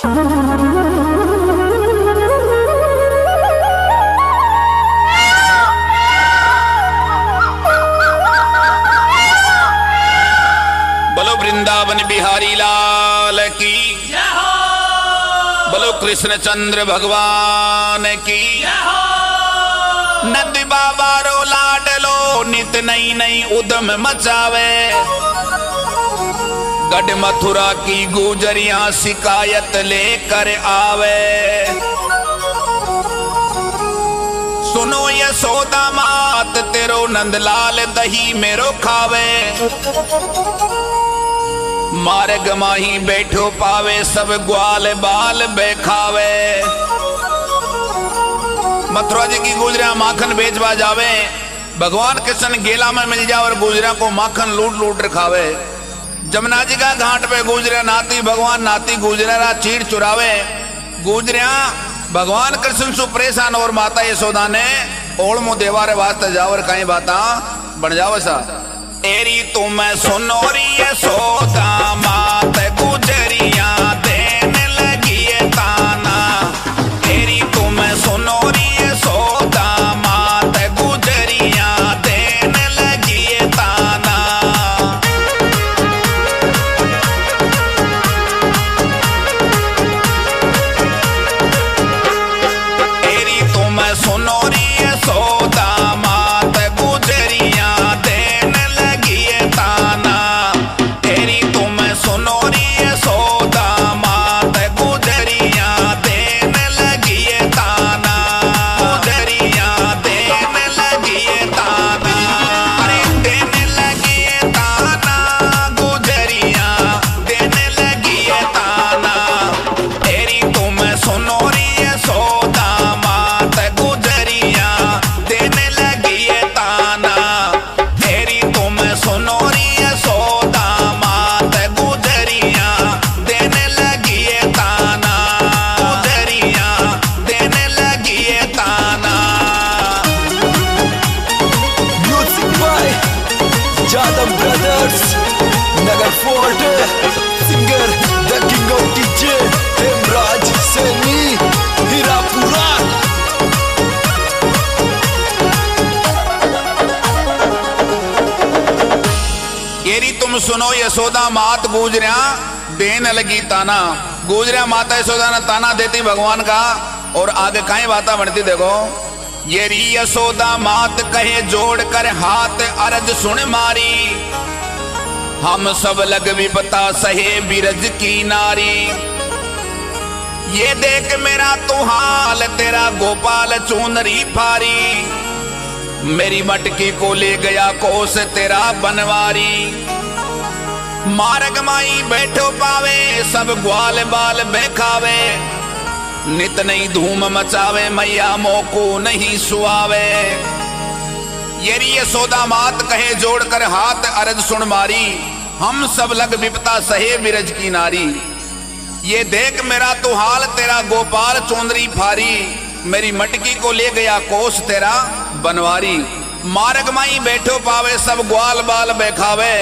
बोलो वृंदावन बिहारी लाल की, बोलो कृष्ण चंद्र भगवान की। नंद बाबा रो लाडलो नित नई नई उदम मचावे, गढ़ मथुरा की गुजरियां शिकायत लेकर आवे। सुनो यशोदा मात तेरो नंदलाल दही मेरो खावे, मार्ग माही बैठो पावे सब ग्वाल बाल बेखावे। मथुरा जी की गुजरिया माखन बेचवा जावे, भगवान कृष्ण गेला में मिल जाए और गुजरिया को माखन लूट लूट रखावे। जमुना जी का घाट पे गुजरिया नाती भगवान नाती गुजरिया चीड़ चुरावे। गुजरिया भगवान कृष्ण सु परेशान और माता यशोदा ने ओढ़ मुँह देवारे वास्ते जावर कहीं बाता बन जावे सा। एरी तुम सुनोरी यशोदा मात गुजरिया देने लगी ताना। एरी तुम सुनोरी यशोदा मात गुजरिया देने लगी ताना। एरी तुम सुनोरी यशोदा मात गुजरिया देने लगी ताना। तेरी तुम सुनोरी यशोदा मात गुजरिया देने लगी ताना। गुजरिया देने लगी ताना, अरे देने लगी ताना। गुजरिया देने लगी ताना। तेरी तुम सुनोरी यशोदा मात गुजरिया देने लगी ताना। तेरी तुम सुनोरी यशोदा मात गुजरिया देने लगी ताना। गुजरिया देने लगी ताना। Music by Jadav brothers, Nagar fort, singer the king of DJ Hemraj Saini, Hirapura. येरी तुम सुनो यशोदा मात गुजरिया देने लगी ताना। गुजरिया माता यशोदा ने ताना देती भगवान का, और आगे काई बातें बढ़ती देखो। येरी यशोदा मात कहे जोड़ कर हाथ अरज सुन मारी। हम सब लग विपता सहे बिरज की नारी। ये देख मेरा तू हाल तेरा गोपाल चूनरी फारी। मेरी मटकी को ले गया कोस तेरा बनवारी। मार्ग माई बैठो पावे सब ग्वाल बाल बेखावे। नित नई धूम मचावे मैया मोको नहीं सुआवे। येरी यशोदा मात कहे जोड़कर हाथ अरज सुन मारी। हम सब लग विपता सहे बिरज की नारी। ये देख मेरा तो हाल तेरा गोपाल चौंदरी फारी। मेरी मटकी को ले गया कोस तेरा बनवारी। मार्ग माई बैठो पावे सब ग्वाल बाल बेखावे।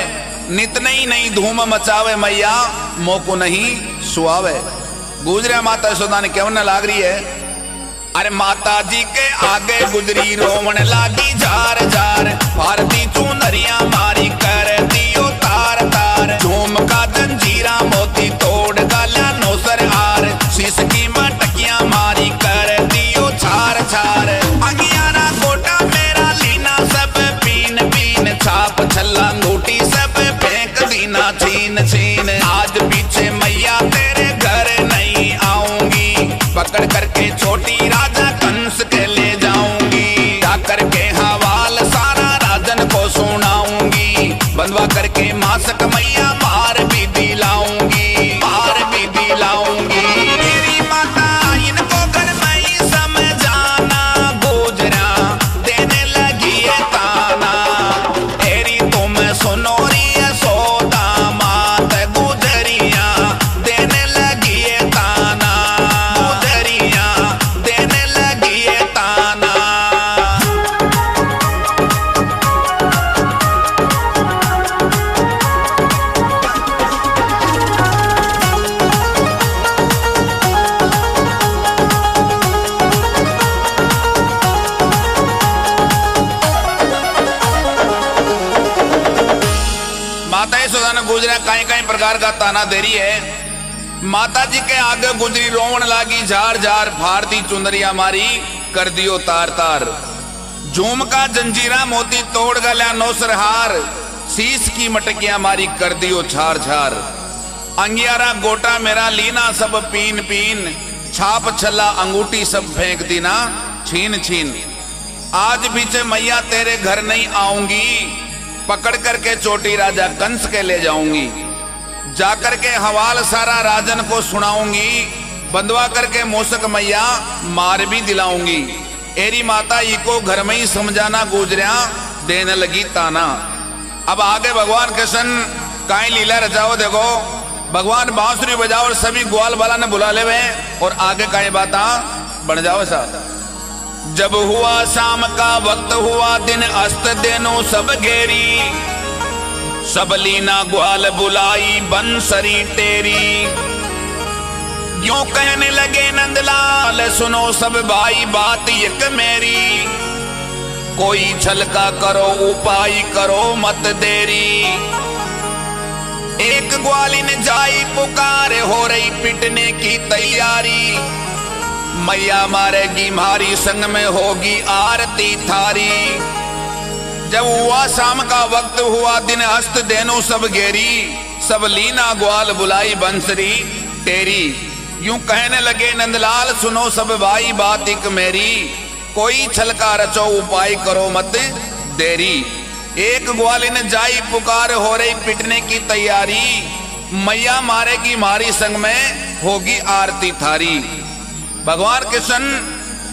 नित नई नई धूम मचावे मैया मोको नहीं सुआवे। गुजरिया माता यशोदा ने केवन लाग रही है। अरे माता जी के आगे गुजरी रोवण लागी जार जार। भारती चूनरिया मारी कर दियो तार तार। झूम का जंजीरा मोती तोड़ गाल्या नौसर हार। शीश की मटकियां मारी कर दियो छार छार। अगियारा कोटा मेरा लीना सब पीन पीन। छाप छल्ला अंगूठी सब फेंक दीना छीन छीन। आज पीछे मैया तेरे घर नहीं आऊंगी। पकड़ करके छोटी राजा कंस के ले जाऊंगी। जा करके हवाल सारा राजन को सुनाऊंगी। कई कई प्रकार का ताना दे रही है। माता जी के आगे गुजरी रोवन लागी, झार झार फाड़ दी चुंदरिया मारी, कर दियो तार तार। झुमका जंजीरा मोती तोड़ गल्या नौसरहार, शीश की मटकियां मारी, कर दियो छार छार। अंगियारा गोटा मेरा लीना सब पीन पीन, छाप छल्ला अंगूठी सब फेंक दी ना छीन छीन। आज पीछे मैया तेरे घर नहीं आऊंगी, पकड़ करके चोटी राजा कंस के ले जाऊंगी। जाकर के हवाल सारा राजन को सुनाऊंगी, बंधवा करके मोसक मैया मार भी दिलाऊंगी। एरी माता ई को घर में ही समझाना गुजरिया, देने लगी ताना। अब आगे भगवान कृष्ण काई लीला रचाओ। देखो भगवान बांसुरी बजाओ और सभी ग्वाल वाला ने बुला ले और आगे काई बाता बन जाओ सा। जब हुआ शाम का वक्त हुआ दिन अस्त देनो सब घेरी, सब लीना ग्वाल बुलाई बंसरी तेरी। यूं कहने लगे नंदलाल सुनो सब भाई बात एक मेरी, कोई छलका करो उपाय करो मत देरी। एक ग्वालिन जाई पुकार, हो रही पिटने की तैयारी। मैया मारेगी मारी संग में होगी आरती थारी। जब हुआ शाम का वक्त हुआ दिन हस्त देनो सब घेरी, सब लीना ग्वाल बुलाई बंसरी तेरी। यूं कहने लगे नंदलाल सुनो सब भाई बात एक मेरी, कोई छलका रचो उपाय करो मत देरी। एक ग्वालिन जाई पुकार, हो रही पिटने की तैयारी। मैया मारेगी मारी संग में होगी आरती थारी। भगवान कृष्ण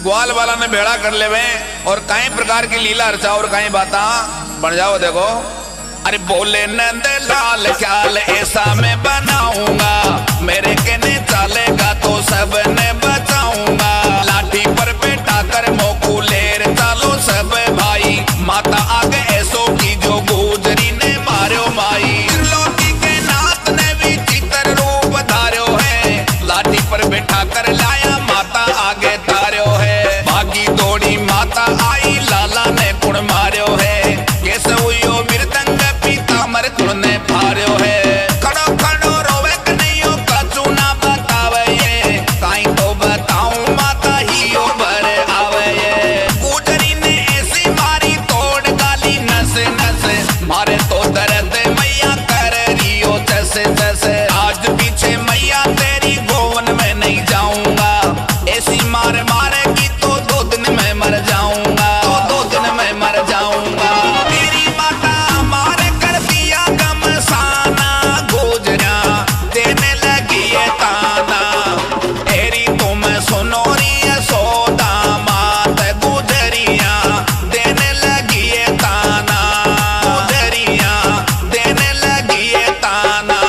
ग्वाल वाला ने भेड़ा कर लेवे और कई प्रकार की लीला रचा और कई बाता बन जाओ। देखो अरे बोले नंदलाल ख्याल ऐसा मैं बनाऊंगा, मेरे कहने चलेगा तो सबने बचाऊंगा। लाठी पर बैठा कर मोकू लेर चालो सब भाई, माता आगे ऐसो की जो गुजरी ने मारो माई। त्रिलोकी के नाथ ने भी चित्र रूप धार्यो है, लाठी पर बैठा कर लाया माता आगे तार्यो है। भागी दौड़ी माता आई लाला ने कुण मार्यो है, कैसे हुयो मृदंग पीताम्बर कुण ने फार्यो है। खड़ो खड़ो रोवे कन्हैयो कछु ना बतावे ये, काई तो बताऊं माता ही ओभर आवे ये। गुजरी ने ऐसी मारी तोड़ गाली नस नस, मारे तो दर्द मैया कर रियो जैसे जैसे। आज पीछे मैया तेरी गोवन में नहीं जाऊंगा, ऐसी मार मारेगी तो 2 दिन में मर जाऊंगा, तो 2 दिन में मर जाऊंगा। तेरी माता मार कर दिया गमसाना, गुजरा देने लगी है ताना। तेरी तुम सुनो री यशोदा मात, गुजरिया देने लगी है ताना, गुजरिया देने लगी है ताना।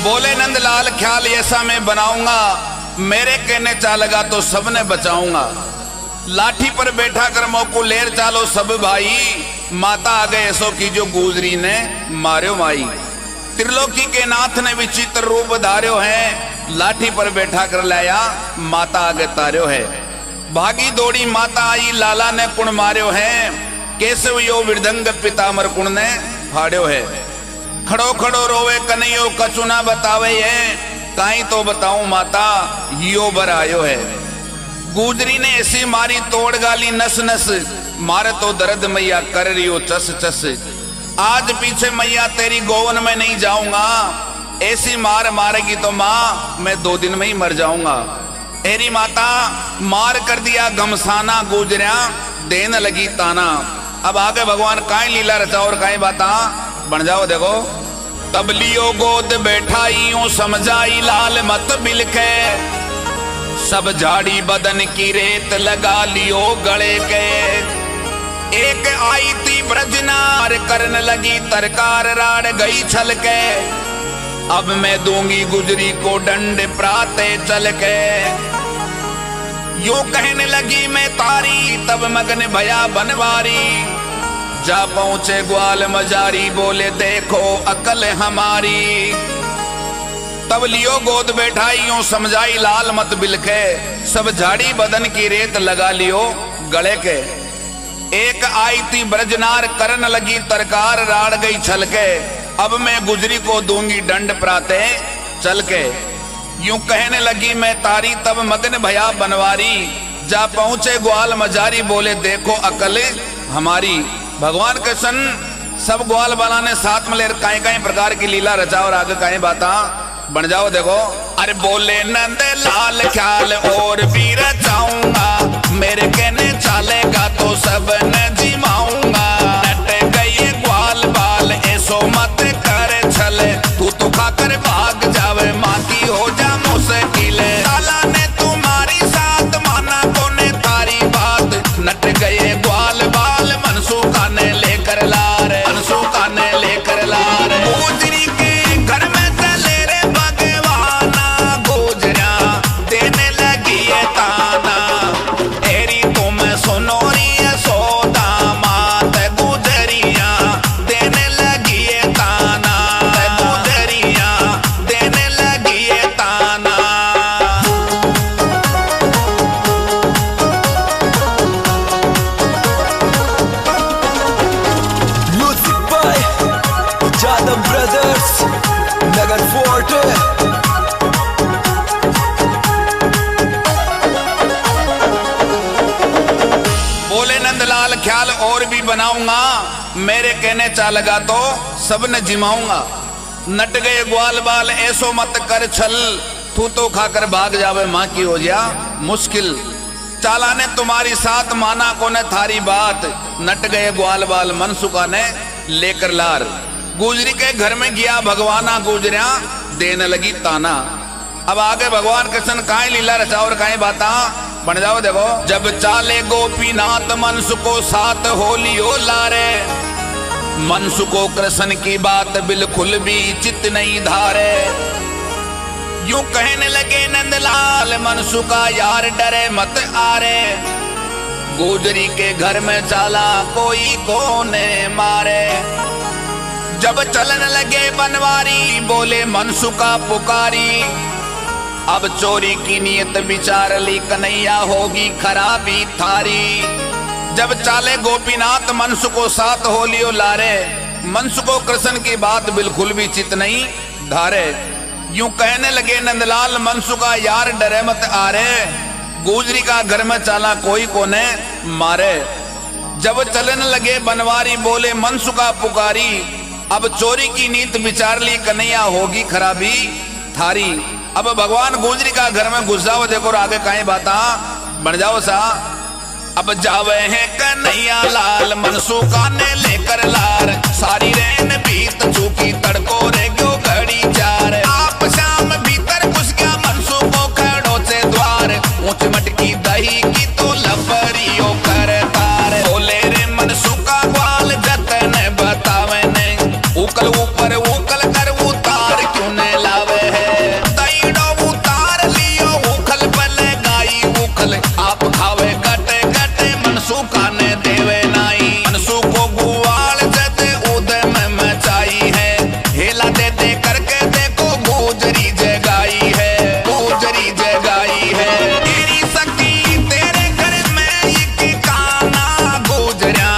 बोले नंदलाल ख्याल ऐसा मैं बनाऊंगा, मेरे कहने चालेगा तो सबने बचाऊंगा। लाठी पर बैठा कर मोकू लेर चालो सब भाई, माता आ गए ऐसो की जो गुजरी ने मार्यो माई। त्रिलोकी के नाथ ने विचित्र रूप धार्यो है, लाठी पर बैठा कर लाया माता आगे तार्यो है। भागी दौड़ी माता आई लाला ने कुण मार्यो है, कैसे यो मृदंग पीताम्बर कुण ने फाड़्यो है। खड़ो खड़ो रोवे कन्हैयो कछु ना बतावे है, काई तो बताऊं माता यो बर आयो है। गुजरी ने ऐसी मारी तोड़ गाली नस नस, मारे तो दर्द मैया कर रियो चस चस। आज पीछे मैया तेरी गोवन में नहीं जाऊंगा, ऐसी मार मारेगी तो माँ मैं 2 दिन में ही मर जाऊंगा। तेरी माता मार कर दिया गमसाना, गुजरिया देने लगी ताना। अब आगे भगवान काई लीला रचा और काई बाता बन जाओ। देखो तब लियो गोद बैठाई समझाई लाल मत बिलखे, सब झाड़ी बदन की रेत लगा लियो गले के। एक आई थी ब्रजनार करने लगी तरकार राड़ गई छल के, अब मैं दूंगी गुजरी को दंड प्राते चल के। यूं कहने लगी मैं तारी तब मगन भया बनवारी, जा पहुंचे ग्वाल मजारी, बोले देखो अकल हमारी। तब लियो गोद बैठाई, यूं समझाई लाल मत बिलखे, सब झाड़ी बदन की रेत लगा लियो गले के। एक आई थी ब्रजनार, करन लगी तरकार, राड़ गई छल के, अब मैं गुजरी को दूंगी दंड प्राते चल के। यूं कहने लगी मैं तारी, तब मगन भया बनवारी, जा पहुंचे ग्वाल मजारी, बोले देखो अकल हमारी। भगवान कृष्ण सब ग्वाल वाला ने साथ में ले काई काई प्रकार की लीला रचा और आगे काई बाता बन जाओ देखो। अरे बोले नंद लाल ख्याल और भी रचाऊंगा, मेरे कहने चलेगा तो सब न जिमाऊंगा। नट गए ग्वाल बाल ऐसो मत कर छले, तू तो खाकर भाग जावे माँ की हो जा मुश्किल। साला ने तुम्हारी साथ माना कोने तारी बात, नट गए ग्वाल बाल मनसूखा ने लेकर लार, मनसूखा ने लेकर लार। गुजरी के घर में चले रे भगवाना, गुजरा देने लगी है ताना, एरी तुम सुनो री यशोदा मात, गुजरिया देने लगी है ताना, गुजरिया देने लगी है ताना। Music by Jadav brothers, Nagar fort. बोले नंदलाल ख्याल और भी बनाऊंगा, मेरे कहने चा लगा तो सब न जिमाऊंगा। नट गए ग्वाल बाल ऐसो मत कर छल, तू तो खाकर भाग जावे माँ की हो जा मुश्किल। चाला ने तुम्हारी साथ माना को ने थारी बात, नट गए ग्वाल बाल मनसुखा ने लेकर लार। गुजरी के घर में गया भगवाना, गुजरिया देने लगी ताना। अब आगे भगवान कृष्ण काई लीला रचा और काई बाता बन जाओ देखो। जब चाले गोपीनाथ मनसुखो साथ होलियो लारे, मनसुखो कृष्ण की बात बिल्कुल भी चित नहीं धारे। यूं कहने लगे नंदलाल मनसुखा यार डरे मत आरे, गुजरी के घर में चाला कोई कोने मारे। जब चलन लगे बनवारी, बोले मनसुखा पुकारी, अब चोरी की नियत विचार ली कन्हैया होगी खराबी थारी। जब चाले गोपीनाथ मनसुखो साथ होलियो लारे, मनसुखो कृष्ण की बात बिल्कुल भी चित नहीं धारे। यूं कहने लगे नंदलाल मनसुखा यार डरे मत आरे, गुजरी का घर में चाला कोई कोने मारे। जब चलन लगे बनवारी, बोले मनसुखा पुकारी, अब चोरी की नीत विचार ली कन्हैया होगी खराबी थारी। अब भगवान गुजरी का घर में घुस जाओ देखो और आगे काई बाता बन जाओ सा। अब जावे हैं कन्हैया लाल मनसुखा ने लेकर लार, सारी रैन बीत चुकी तड़को रे गयो घड़ी चार। आप शाम भीतर घुस गया मनसुखो खड़ो से द्वार, ऊंच मटकी दही की तो लफरियो कर तार। बोले रे मनसुखा ग्वाल जतन बतावे ने, उकल ऊपर उकल कर उतार क्यों ने लावे है। दईड़ो उतार लियो उखल पले गाई उखल, आप खावे गटे गटे मनसुखा ने देवे नाई। मनसुखो गुवाल जते उदय में मचाई है, हेला दे दे करके देखो गुजरी जगाई है, गुजरी जगाई है। तेरी सखी तेरे घर में एक काना, गुजरा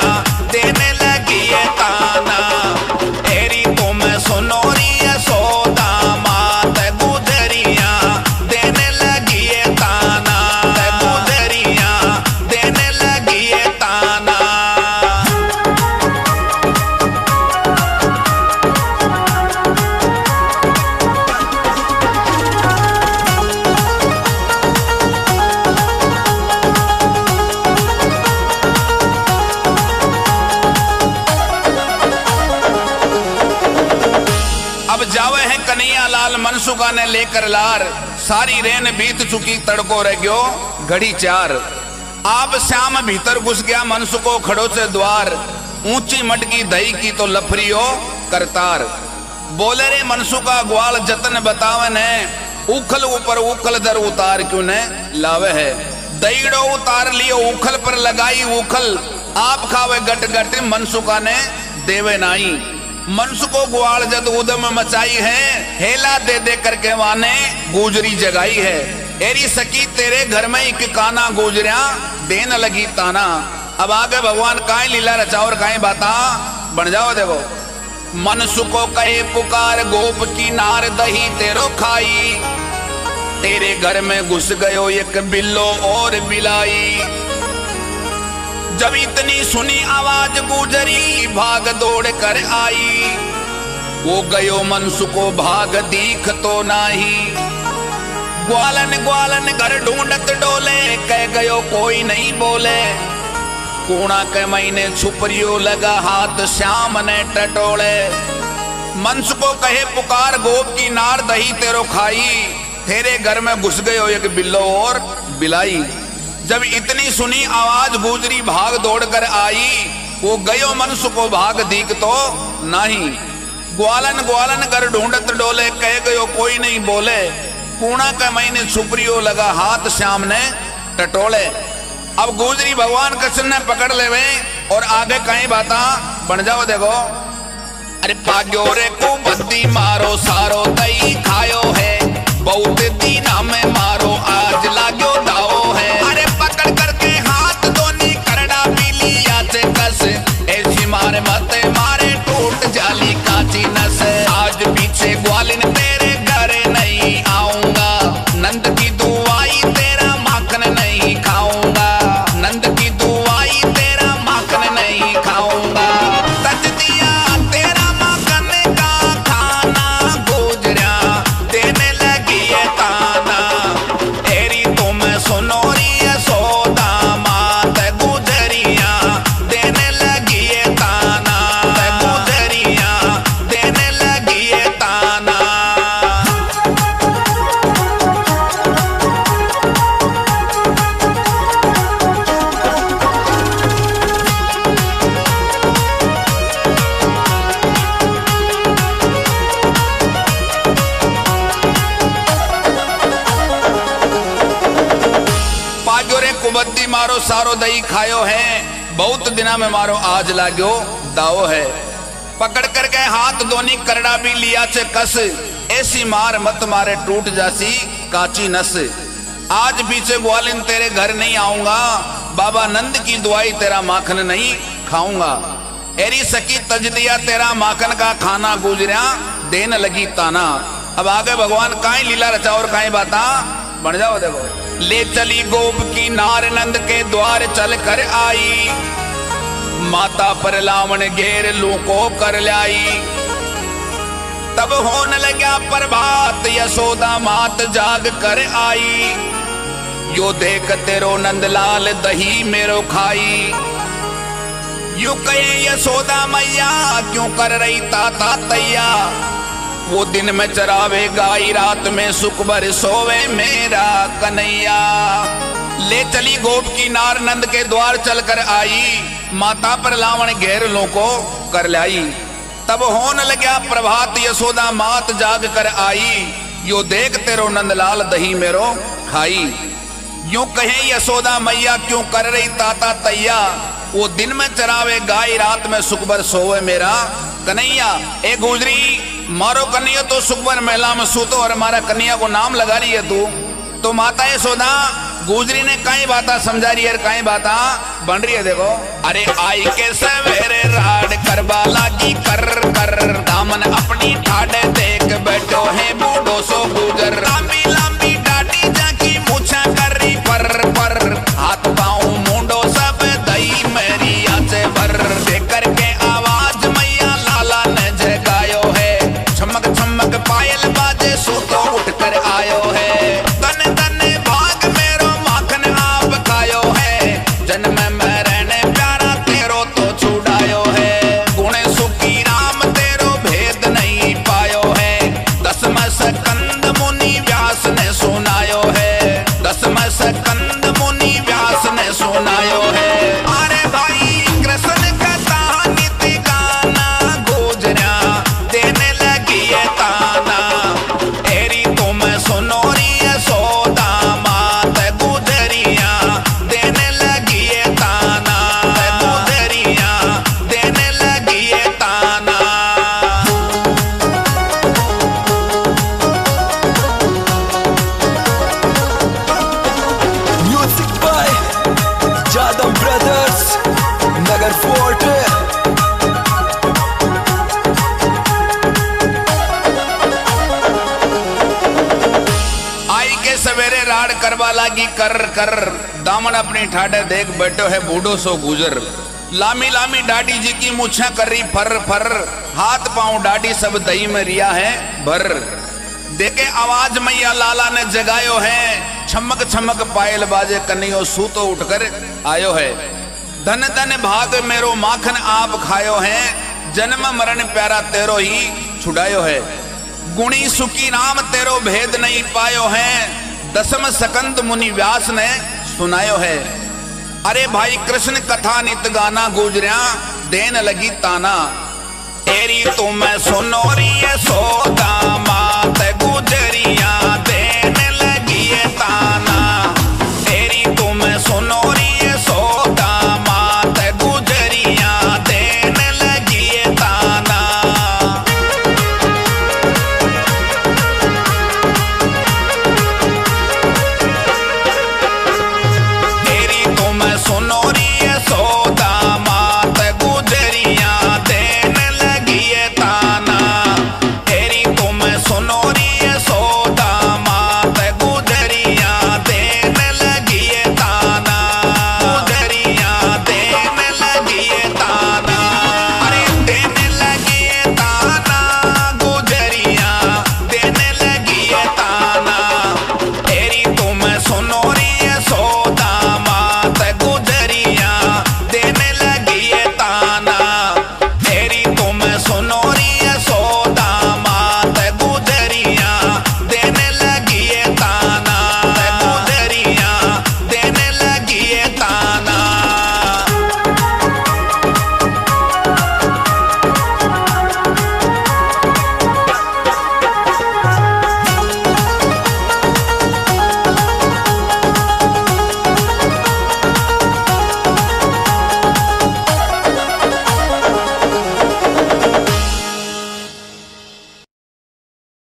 देने लगी है ताना, तेरी तुम सुनो री यशोदा मात, गुजरिया देने लगी है ताना, गुजरिया देने लगी है ताना। अब जावे हैं कन्हैया लाल मनसुखा ने लेकर लार, सारी रेन बीत चुकी तड़को रह गयो घड़ी चार। आप श्याम भीतर घुस गया मनसुखो खड़ो से द्वार, ऊंची मटकी दही की तो लफरियो करतार। बोले रे मनसुखा ग्वाल जतन बतावन है, उखल ऊपर उखल दर उतार क्यों ने लावे है। दईड़ो उतार लियो उखल पर लगाई उखल, आप खावे गट गट मनसुका ने देवे नाई। मनसु को ग्वाल जद उदम मचाई है, हेला दे दे करके वाने गुजरी जगाई है। एरी सकी तेरे घर में एक काना गुजरिया देन लगी ताना। अब आगे भगवान काई लीला रचा और काई बाता बन जाओ। देखो मनसु को कहे पुकार गोप की नार दही तेरो खाई। तेरे घर में घुस गयो एक बिल्लो और बिलाई। जब इतनी सुनी आवाज गुजरी भाग दौड़ कर आई। वो गयो मनसु को भाग दीख तो नाही। ग्वालन ग्वालन घर ढूंढत डोले कह गयो कोई नहीं बोले। कूणा के महीने छुपरियो लगा हाथ श्याम ने टटोले। मनसु को कहे पुकार गोप की नार दही तेरो खाई। तेरे घर में घुस गयो एक बिल्लो और बिलाई। जब इतनी सुनी आवाज गुजरी भाग दौड़ कर आई। वो गयो मनसु को भाग दीख तो नहीं। ग्वालन ग्वालन घर ढूंढत डोले कह गयो कोई नहीं बोले। कूणा के महीने छुपरियो लगा हाथ श्याम ने टटोले। अब गुजरी भगवान कृष्ण ने पकड़ लेवे और आगे कहीं बाता बन जाओ। देखो अरे पाग्यो रे को बद्दी मारो सारो दही खायो है। बहुत दीना में मारो आज लाग्यो दाओ है। अरे पकड़ करके हाथ दोनी करड़ा पी लिया से कस। ऐसी मारे मत मारे टूट जाली काची नस। आज पीछे ग्वालिन तेरे घर नहीं आऊंगा। नंद की दुआई तेरा माखन नहीं खाऊंगा। नंद की दुआई तेरा माखन नहीं खाऊंगा। तज दिया तेरा माखन का खाना गुजरा देने लगी है ताना। तेरी तुम सुनोरी यशोदा मात गुजरिया देने लगी है ताना। गुजरिया देने लगी है ताना। कुबद्दी मारो सारो दही खायो है। बहुत दिना में मारो आज लाग्यो दाओ है। पकड़ करके हाथ दोनी करड़ा भी लिया से कस। ऐसी मार मत मारे टूट जासी काची नस। आज पीछे ग्वालिन तेरे घर नहीं आऊंगा। बाबा नंद की दुआई तेरा माखन नहीं खाऊंगा। एरी सकी तज दिया तेरा माखन का खाना गुजरिया देन लगी ताना। अब आगे भगवान काई लीला रचा और काई बाता बन जाओ। देखो ले चली गोप की नार नंद के द्वार चल कर आई। माता पर लावण घेर लू को कर लाई। तब होने लगा प्रभात यशोदा मात जाग कर आई। यो देख तेरो नंदलाल दही मेरो खाई। यू कहे यशोदा मैया क्यों कर रही ताता तैया। वो दिन में चरावे गाई रात में सुख भर सोवे मेरा कन्हैया। ले चली गोप की नार नंद के द्वार चल कर आई। माता पर लावण घेर लो को कर लाई। तब होने लगा प्रभात यशोदा मात जाग कर आई। यो देख तेरो नंदलाल दही मेरो खाई। यूं कहे यशोदा मैया क्यों कर रही ताता तैया। वो दिन में चरावे गाय रात में सुख भर सोवे मेरा कन्हैया। ए गुजरी मारो कन्हैया तो सुखबर महिला में सूतो और हमारा कन्हैया को नाम लगा रही है तू। तो माता यशोदा गुजरी ने कई बाता समझा रही है कई बाता बन रही है। देखो अरे आई के सवेरे राड करवा लागी कर कर। दामन अपनी ठाडे देख बैठो है बूढ़ो सो गुजर। लंबी लंबी डाटी जाकी मुछा कर रही पर पर। हाथ पाँव मुंडो सब दही मेरी आचे भर। देख करके आवाज मैया लाला ने जगायो है। चमक चमक पायल बाजे सूतो उठ कर आयो है। तन तन भाग मेरो माखन आप खायो है। जन्म में रहने प्यारा तेरो तो छुड़ायो है। गुण सुखी राम तेरो भेद नहीं पायो है। करवा लागी कर कर, दामन अपनी ठाडे देख बैठो है बूढ़ो सो गुजर। लामी लामी डाडी जी की मुछा कर रही फर फर, हाथ पांव डाडी सब दही में रिया है भर। देखे आवाज मैया लाला ने जगायो है, छमक छमक पायल बाजे कन्यो सूतो उठकर आयो है। धन धन भाग मेरो माखन आप खायो है, जन्म मरण प्यारा तेरो ही छुड़ायो है। गुणी सुखी नाम तेरो भेद नहीं पायो है, दसम सकंद मुनि व्यास ने सुनायो है। अरे भाई कृष्ण कथा नित गाना, गुजरिया देन लगी ताना। तेरी तुम्हें सुनो री सो